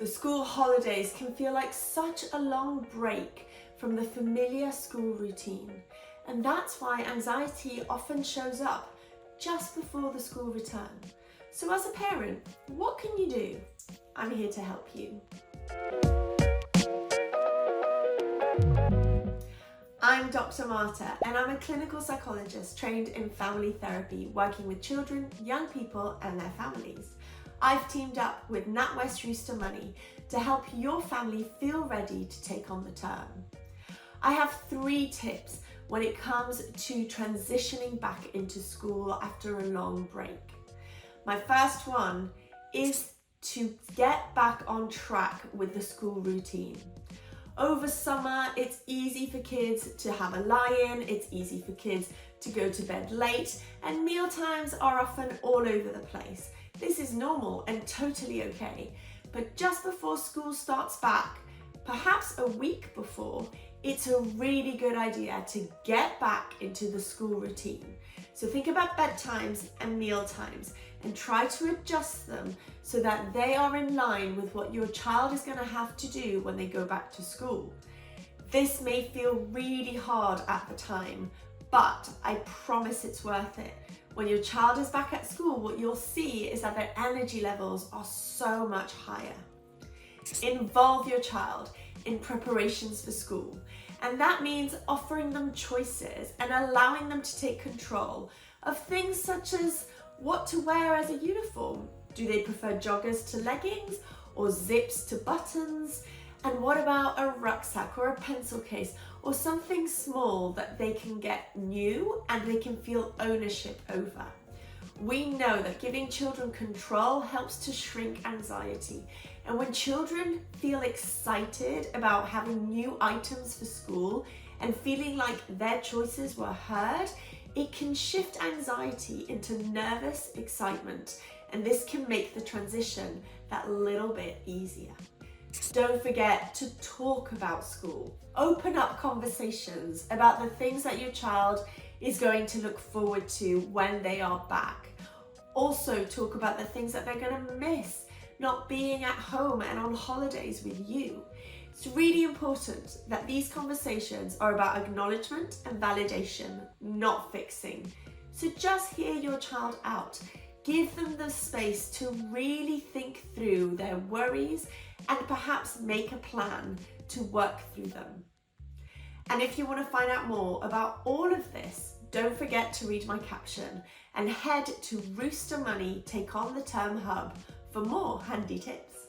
The school holidays can feel like such a long break from the familiar school routine, and that's why anxiety often shows up just before the school return. So as a parent, what can you do? I'm here to help you. I'm Dr. Marta, and I'm a clinical psychologist trained in family therapy, working with children, young people and their families. I've teamed up with NatWest Rooster Money to help your family feel ready to take on the term. I have 3 tips when it comes to transitioning back into school after a long break. My first one is to get back on track with the school routine. Over summer, it's easy for kids to have a lie-in, it's easy for kids to go to bed late, and meal times are often all over the place. This is normal and totally okay, but just before school starts back, perhaps a week before, it's a really good idea to get back into the school routine. So think about bedtimes and meal times and try to adjust them so that they are in line with what your child is going to have to do when they go back to school. This may feel really hard at the time, but I promise it's worth it. When your child is back at school, what you'll see is that their energy levels are so much higher. Involve your child in preparations for school, and that means offering them choices and allowing them to take control of things such as what to wear as a uniform. Do they prefer joggers to leggings or zips to buttons? And what about a rucksack or a pencil case or something small that they can get new and they can feel ownership over? We know that giving children control helps to shrink anxiety. And when children feel excited about having new items for school and feeling like their choices were heard, it can shift anxiety into nervous excitement, and this can make the transition that little bit easier. Don't forget to talk about school. Open up conversations about the things that your child is going to look forward to when they are back. Also talk about the things that they're going to miss not being at home and on holidays with you. It's really important that these conversations are about acknowledgement and validation, not fixing. So just hear your child out. Give them the space to really think through their worries and perhaps make a plan to work through them. And if you want to find out more about all of this, don't forget to read my caption and head to Rooster Money Take on the Term Hub for more handy tips.